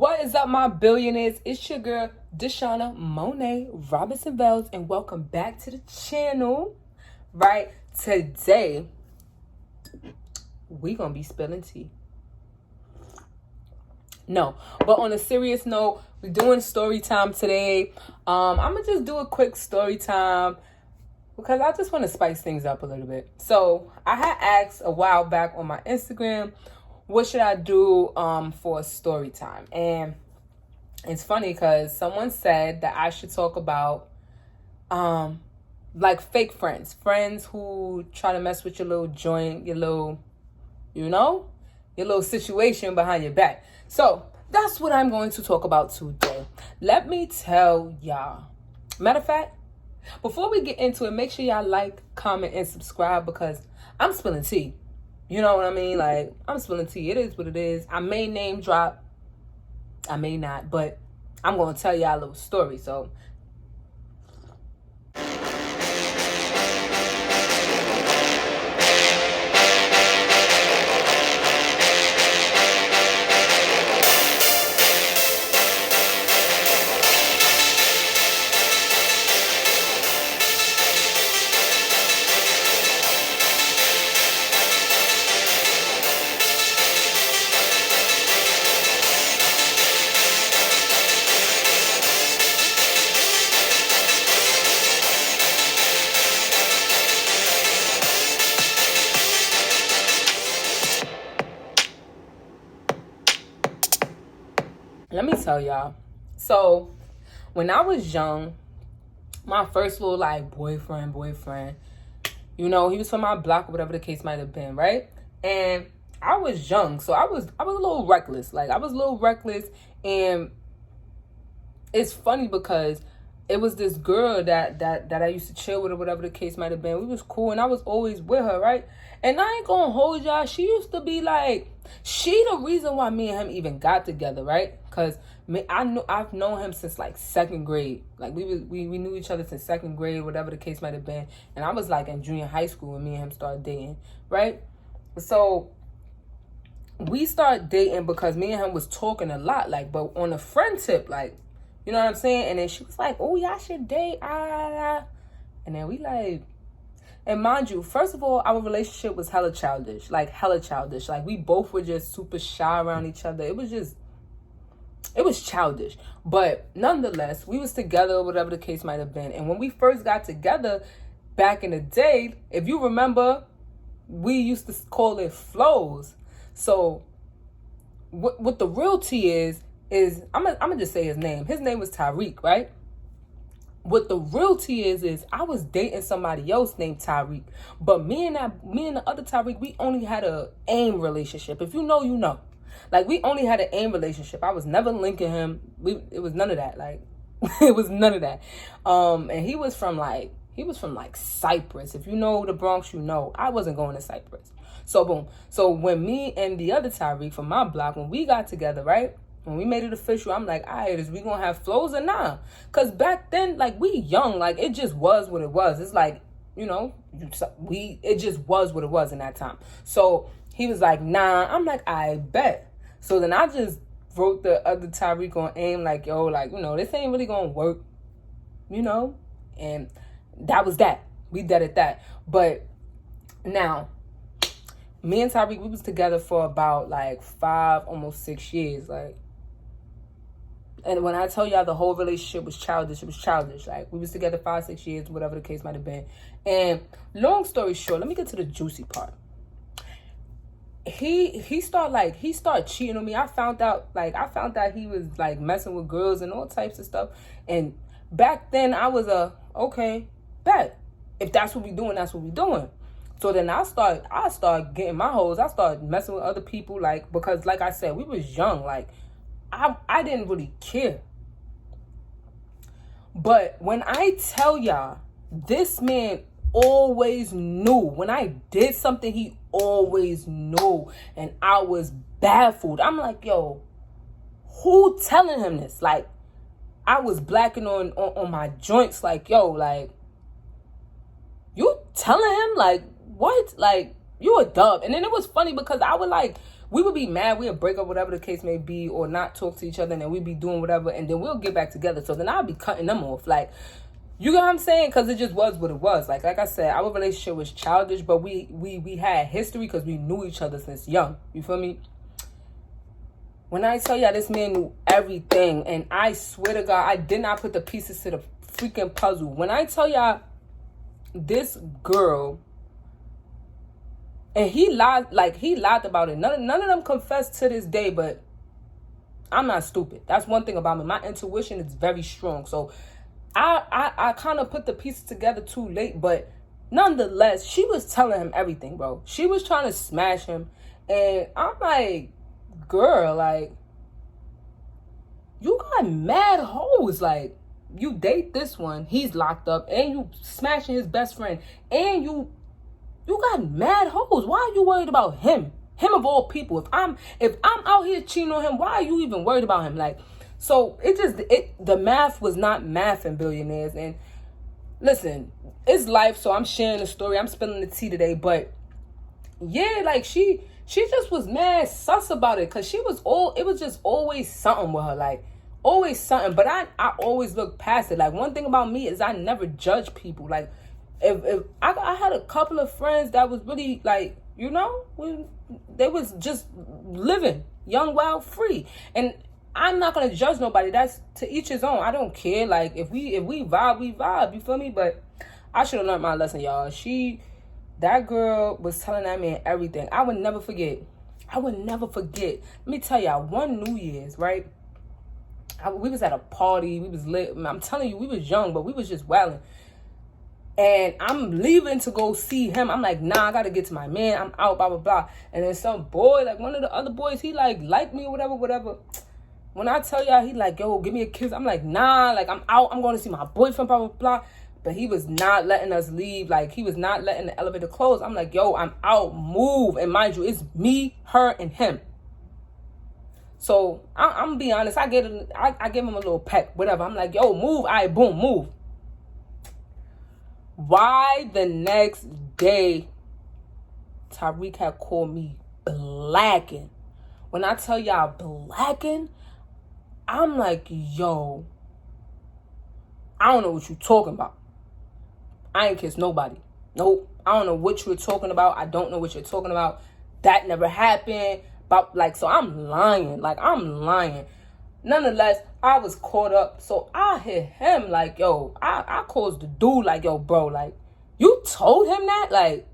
What is up, my billionaires? It's your girl, Deshauna Monet Robinson Bells, and welcome back to the channel. Right, today, we gonna be spilling tea. No, but on a serious note, we're doing story time today. I'm gonna just do a quick story time because I just want to spice things up a little bit. So I had asked a while back on my Instagram, what should I do for a story time? And it's funny because someone said that I should talk about like fake friends who try to mess with your little joint, your little, your little situation behind your back. So that's what I'm going to talk about today. Let me tell y'all. Matter of fact, before we get into it, make sure y'all like, comment, and subscribe because I'm spilling tea. You know what I mean? Like, I'm spilling tea. It is what it is. I may name drop. I may not. But I'm going to tell y'all a little story. So, let me tell y'all. So, when I was young, my first little, like, boyfriend, he was from my block or whatever the case might have been, right? And I was young, so I was a little reckless. Like, I was a little reckless, and it's funny because it was this girl that I used to chill with or whatever the case might have been. We was cool, and I was always with her, right? And I ain't gonna hold y'all. She used to be like, she the reason why me and him even got together, right? Because I've known him since like second grade. Like we knew each other since second grade, whatever the case might have been. And I was like in junior high school when me and him started dating, right? So we started dating because me and him was talking a lot, like, but on a friend tip, like, you know what I'm saying? And then she was like, oh, y'all should date. And then we like, and mind you, first of all, our relationship was hella childish. Like, we both were just super shy around each other. It was childish. But nonetheless, we was together, whatever the case might have been. And when we first got together back in the day, if you remember, we used to call it flows. So what the real tea is I'm gonna just say his name. His name was Tyreek, right? What the real tea is I was dating somebody else named Tyreek. But me and the other Tyreek, we only had a aim relationship. If you know, you know. Like, we only had an aim relationship. I was never linking him. It was none of that. Like, it was none of that. And he was from like Cyprus. If you know the Bronx, you know. I wasn't going to Cyprus. So boom. So when me and the other Tyreek from my block, when we got together, right? When we made it official, I'm like, all right, is we gonna have flows or nah? Because back then, like, we young, like, it just was what it was. It's like, it just was what it was in that time. So he was like, nah. I'm like, I bet. So then I just wrote the other Tyreek on AIM, like, yo, like, this ain't really gonna work, and that was that. We did it that. But now, me and Tyreek, we was together for about like 5, almost 6 years, like. And when I tell y'all the whole relationship was childish, it was childish. Like, we was together 5, 6 years, whatever the case might have been. And long story short, let me get to the juicy part. He started cheating on me. I found out he was like messing with girls and all types of stuff. And back then I was okay, bet. If that's what we doing, that's what we doing. So then I start getting my hoes. I started messing with other people, like, because like I said, we was young. Like, I didn't really care. But when I tell y'all, this man always knew. When I did something, he always knew. And I was baffled. I'm like, yo, who telling him this? Like, I was blacking on my joints, like, yo, like, you telling him? Like, what? Like, you a dub. And then it was funny because I would, like, we would be mad, we'd break up, whatever the case may be, or not talk to each other, and then we'd be doing whatever, and then we'll get back together. So then I'll be cutting them off. Like, you know what I'm saying? Because it just was what it was. Like I said, our relationship was childish, but we had history because we knew each other since young. You feel me? When I tell y'all this man knew everything, and I swear to God, I did not put the pieces to the freaking puzzle. When I tell y'all this girl, and he lied about it. None of them confessed to this day, but I'm not stupid. That's one thing about me. My intuition is very strong. So I kind of put the pieces together too late, but nonetheless, she was telling him everything, bro. She was trying to smash him, and I'm like, girl, like, you got mad hoes. Like, you date this one, he's locked up, and you smashing his best friend, and you got mad hoes. Why are you worried about him? Him of all people. If I'm out here cheating on him, why are you even worried about him? Like, so the math was not math in Billionaires. And listen, it's life, so I'm sharing the story. I'm spilling the tea today, but yeah, like she just was mad sus about it, because it was just always something with her, like always something. But I always look past it. Like, one thing about me is I never judge people. Like, if I had a couple of friends that was really, like, you know, they was just living young, wild, free, and I'm not gonna judge nobody. That's to each his own. I don't care. Like, if we vibe, we vibe. You feel me? But I should have learned my lesson, y'all. That girl was telling that man everything. I would never forget. Let me tell y'all, one New Year's, right? We was at a party. We was lit. I'm telling you, we was young, but we was just wilding. And I'm leaving to go see him. I'm like, nah, I got to get to my man. I'm out, blah, blah, blah. And then some boy, like one of the other boys, he liked me or whatever. When I tell y'all, he like, yo, give me a kiss. I'm like, nah, like, I'm out. I'm going to see my boyfriend, blah, blah, blah. But he was not letting us leave. Like, he was not letting the elevator close. I'm like, yo, I'm out. Move. And mind you, it's me, her, and him. So I'm going to be honest. I give him a little peck, whatever. I'm like, yo, move. All right, boom, move. Why the next day, Tyreek had called me blacking. When I tell y'all blacking, I'm like, yo, I don't know what you talking about. I ain't kissed nobody. Nope. I don't know what you were talking about. I don't know what you're talking about. That never happened. So I'm lying. Nonetheless, I was caught up. So I hit him like, yo, I caused the dude like, yo, bro, like, you told him that? Like,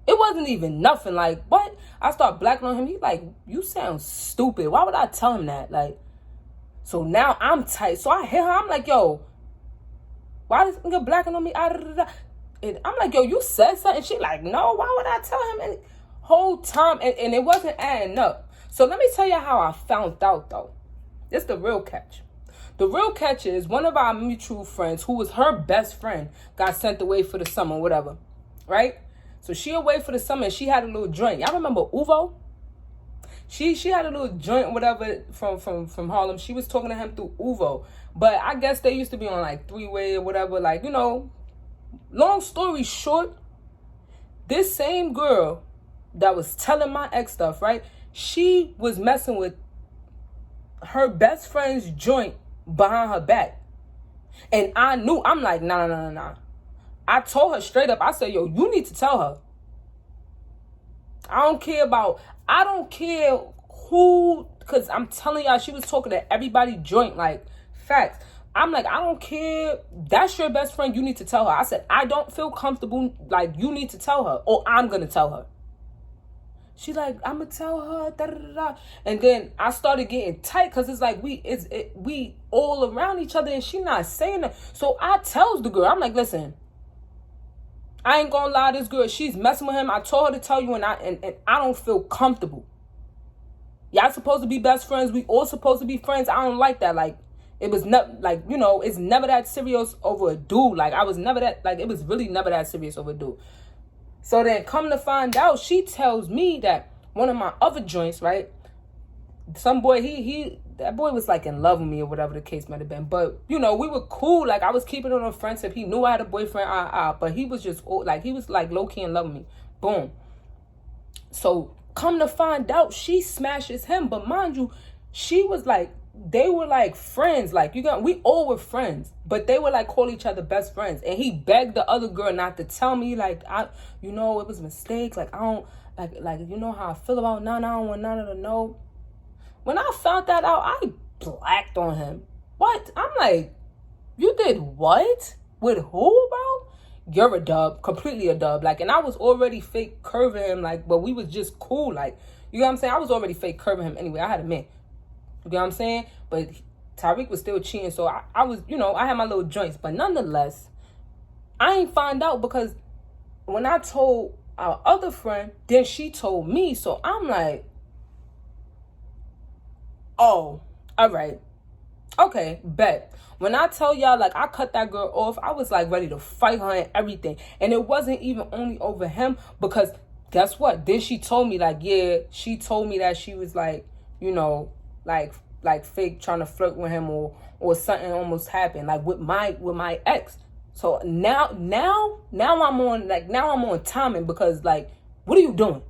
it wasn't even nothing. Like, what? I start blacking on him. He like, you sound stupid. Why would I tell him that? Like, so now I'm tight. So I hit her. I'm like, yo, why this nigga blacking on me? And I'm like, yo, you said something? She like, no, why would I tell him? And whole time, and it wasn't adding up. So let me tell you how I found out, though. It's the real catch. The real catch is one of our mutual friends, who was her best friend, got sent away for the summer, whatever, right? So she away for the summer, and she had a little joint. Y'all remember Uvo? She had a little joint, whatever, from Harlem. She was talking to him through Uvo. But I guess they used to be on, like, three-way or whatever. Like, you know, long story short, this same girl that was telling my ex stuff, right? She was messing with her best friend's joint behind her back. And I knew. I'm like, nah. I told her straight up. I said, yo, you need to tell her. I don't care who, because I'm telling y'all, she was talking to everybody joint, like, facts. I'm like, I don't care. That's your best friend. You need to tell her. I said, I don't feel comfortable. Like, you need to tell her, or I'm going to tell her. She like, I'm going to tell her. Da, da, da, da. And then I started getting tight, because it's like we all around each other, and she not saying that. So I tells the girl, I'm like, listen, I ain't going to lie, this girl, she's messing with him. I told her to tell you, and I don't feel comfortable. Y'all supposed to be best friends. We all supposed to be friends. I don't like that. Like, it was not, like, you know, it's never that serious over a dude. Like, I was never that, like, it was really never that serious over a dude. So then, come to find out, she tells me that one of my other joints, right, some boy, that boy was, like, in love with me or whatever the case might have been. But, you know, we were cool. Like, I was keeping it on a friendship. He knew I had a boyfriend, but he was just, like, he was, like, low-key in love with me. Boom. So Come to find out, she smashes him. But mind you, she was like, they were like friends. Like, we all were friends, but they were like call each other best friends. And he begged the other girl not to tell me, like, it was a mistake. Like, I don't, like, you know how I feel about Nana. I don't want Nana to know. When I found that out, I blacked on him. What? I'm like, you did what? With who, bro? You're a dub, completely a dub. Like, and I was already fake curving him, like, but we was just cool. Like, you know what I'm saying? I was already fake curving him anyway. I had a man. You know what I'm saying? But Tyreek was still cheating, so I was, I had my little joints. But nonetheless, I ain't find out because when I told our other friend, then she told me. So I'm like, oh, all right. Okay, bet. When I tell y'all, like, I cut that girl off, I was, like, ready to fight her and everything. And it wasn't even only over him because guess what? Then she told me, like, yeah, she told me that she was, like, like fake trying to flirt with him or something almost happened, like, with my ex. So now I'm on timing because, like, what are you doing?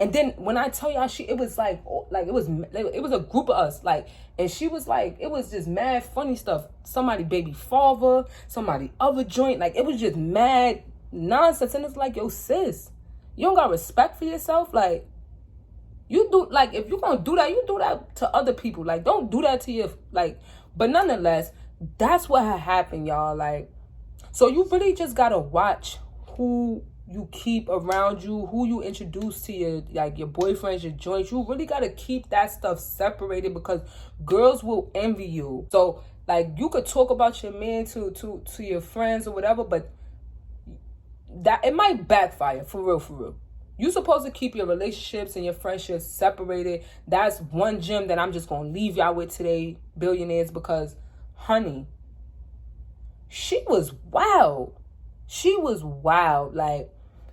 And then when I tell y'all, it was a group of us, like, and she was like, it was just mad funny stuff. Somebody baby father, somebody other joint, like, it was just mad nonsense. And it's like, yo, sis, you don't got respect for yourself. Like, you do, like, if you're gonna do that, you do that to other people. Like, don't do that to your, like, but nonetheless, that's what had happened, y'all. Like, so you really just gotta watch who you keep around you, who you introduce to your boyfriends, your joints. You really got to keep that stuff separated because girls will envy you. So, like, you could talk about your man to your friends or whatever, but that it might backfire, for real. You're supposed to keep your relationships and your friendships separated. That's one gem that I'm just going to leave y'all with today, billionaires, because, honey, she was wild. Like,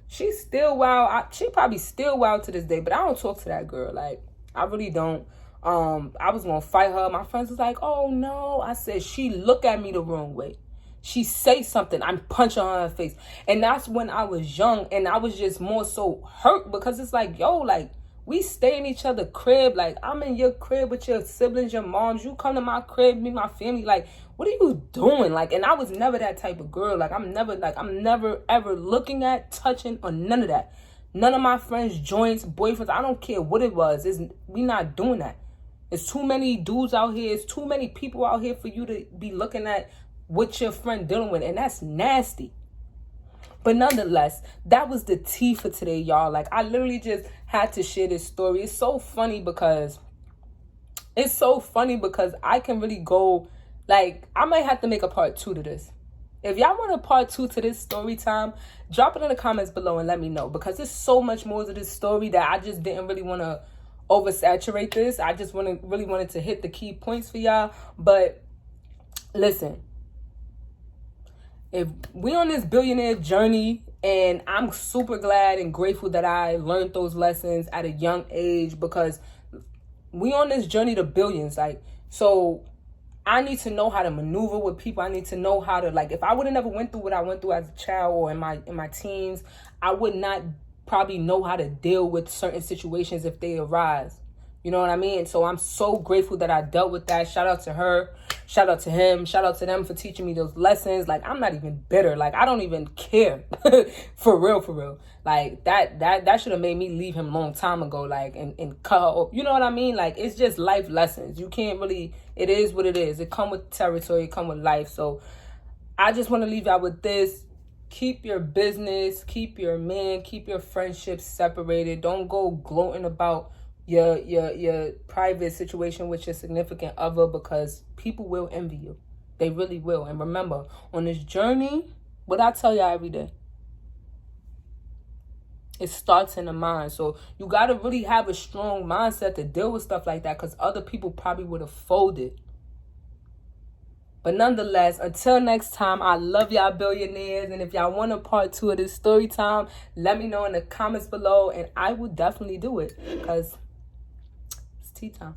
she's still wild. She probably still wild to this day, but I don't talk to that girl. Like, I really don't. I was going to fight her. My friends was like, oh, no. I said, she look at me the wrong way. She say something, I'm punching her in her face. And that's when I was young, and I was just more so hurt because it's like, yo, like, we stay in each other's crib. Like, I'm in your crib with your siblings, your moms. You come to my crib, me, my family. Like, what are you doing? Like, and I was never that type of girl. Like, I'm never ever looking at, touching, or none of that. None of my friends, joints, boyfriends, I don't care what it was. We not doing that. There's too many dudes out here. It's too many people out here for you to be looking at what your friend dealing with. And that's nasty. But nonetheless, that was the tea for today, y'all. Like, I literally just had to share this story. It's so funny because I can really go, like, I might have to make a part 2 to this. If y'all want a part 2 to this story time, drop it in the comments below and let me know. Because there's so much more to this story that I just didn't really want to oversaturate this. I just really wanted to hit the key points for y'all. But listen, if we on this billionaire journey, and I'm super glad and grateful that I learned those lessons at a young age, because we on this journey to billions. Like, so I need to know how to maneuver with people. I need to know how to, like, if I would have never went through what I went through as a child or in my teens, I would not probably know how to deal with certain situations if they arise. You know what I mean? So I'm so grateful that I dealt with that. Shout out to her. Shout out to him. Shout out to them for teaching me those lessons. Like, I'm not even bitter. Like, I don't even care. For real. Like, that should have made me leave him a long time ago. Like, and cut her off. You know what I mean? Like, it's just life lessons. You can't really, it is what it is. It come with territory. It come with life. So I just want to leave y'all with this. Keep your business, keep your man, keep your friendships separated. Don't go gloating about your private situation with your significant other, because people will envy you. They really will. And remember, on this journey, what I tell y'all every day, it starts in the mind. So you got to really have a strong mindset to deal with stuff like that, because other people probably would have folded. But nonetheless, until next time, I love y'all billionaires. And if y'all want a part 2 of this story time, let me know in the comments below, and I will definitely do it, because it's tea time.